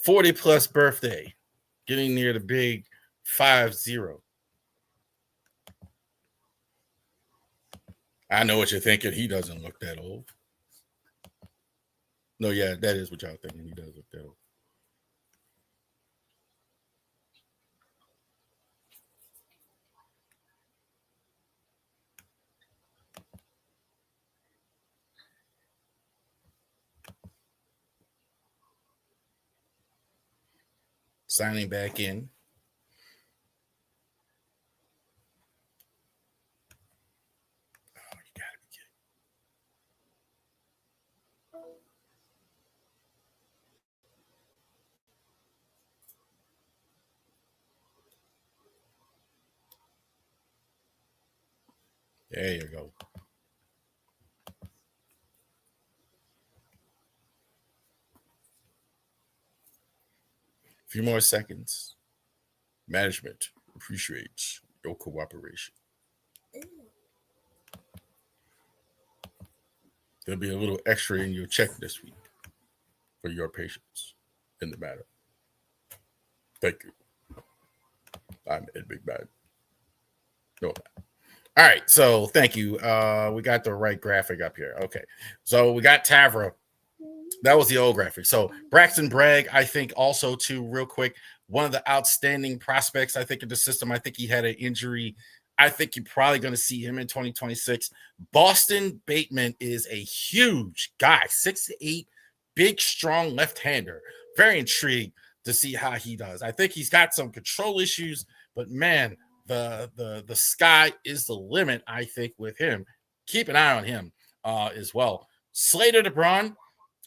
40-plus birthday, getting near the big 5-0. I know what you're thinking. He doesn't look that old. No, yeah, that is what y'all thinking. He does look that old. Signing back in. Oh, you gotta be kidding. There you go. few more seconds. Management appreciates your cooperation. There'll be a little extra in your check this week for your patience in the matter. Thank you. I'm Ed Big Bad. No. All right, so thank you. We got the right graphic up here. Okay, so we got Tavra. That was the old graphic. So Braxton Bragg, I think also too, real quick, one of the outstanding prospects, I think, in the system. I think he had an injury. I think you're probably going to see him in 2026. Boston Bateman is a huge guy, 6'8", big, strong left-hander. Very intrigued to see how he does. I think he's got some control issues, but man, the sky is the limit, I think, with him. Keep an eye on him as well. Slater DeBron,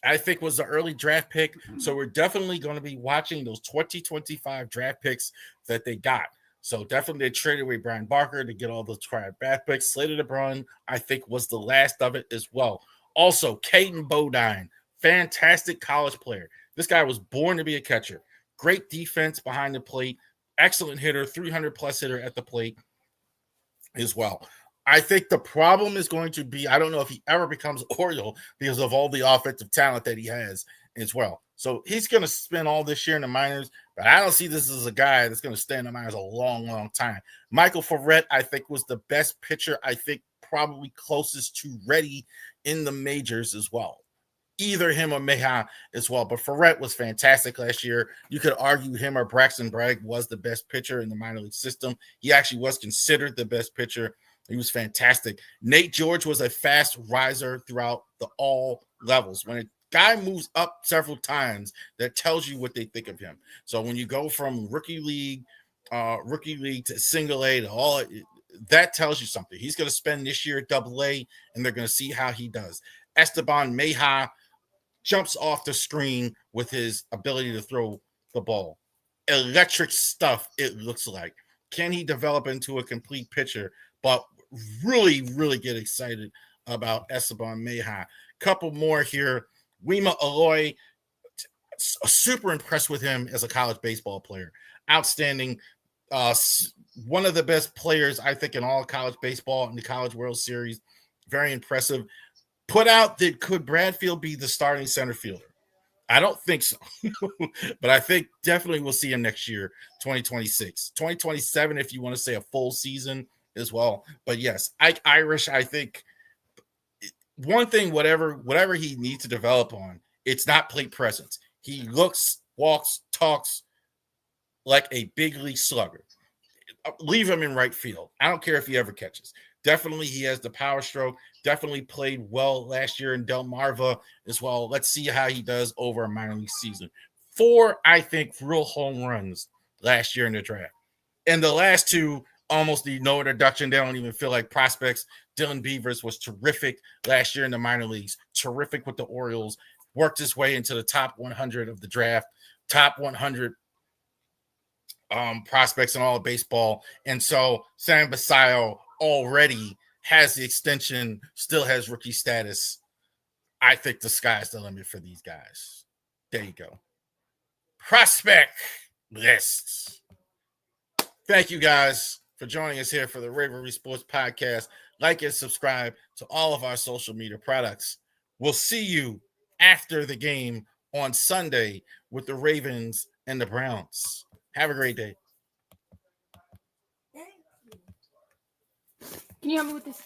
I think, was the early draft pick. So we're definitely going to be watching those 2025 draft picks that they got. So definitely they traded away Brian Barker to get all those draft picks. Slater DeBron, I think, was the last of it as well. Also, Caden Bodine, fantastic college player. This guy was born to be a catcher. Great defense behind the plate. Excellent hitter, 300-plus hitter at the plate as well. I think the problem is going to be, I don't know if he ever becomes Oriole because of all the offensive talent that he has as well. So he's going to spend all this year in the minors, but I don't see this as a guy that's going to stay in the minors a long, long time. Michael Ferret, I think, was the best pitcher, I think probably closest to ready in the majors as well. Either him or Meha as well. But Ferret was fantastic last year. You could argue him or Braxton Bragg was the best pitcher in the minor league system. He actually was considered the best pitcher. He was fantastic. Nate George was a fast riser throughout all levels. When a guy moves up several times, that tells you what they think of him. So when you go from rookie league to single A to all, that tells you something. He's going to spend this year at Double A, and they're going to see how he does. Esteban Meja jumps off the screen with his ability to throw the ball. Electric stuff, it looks like. Can he develop into a complete pitcher? But really, really get excited about Esteban Meja. Couple more here. Wima Aloy, super impressed with him as a college baseball player. Outstanding. One of the best players, I think, in all college baseball in the College World Series. Very impressive. Put out that could Bradfield be the starting center fielder? I don't think so. But I think definitely we'll see him next year, 2026. 2027, if you want to say a full season as well. But yes, Ike Irish, I think one thing, whatever he needs to develop on, it's not plate presence. He looks, walks, talks like a big league slugger. Leave him in right field. I don't care if he ever catches. Definitely he has the power stroke. Definitely played well last year in Delmarva as well. Let's see how he does over a minor league season. 4, I think, real home runs last year in the draft. And the last 2 almost need no introduction. They don't even feel like prospects. Dylan Beavers was terrific last year in the minor leagues. Terrific with the Orioles. Worked his way into the top 100 of the draft. Top 100 prospects in all of baseball. And so Sam Basayo already has the extension, still has rookie status. I think the sky's the limit for these guys. There you go. Prospect lists. Thank you guys for joining us here for the Ravori Sports Podcast. Like and subscribe to all of our social media products. We'll see you after the game on Sunday with the Ravens and the Browns. Have a great day. Can you help me with this?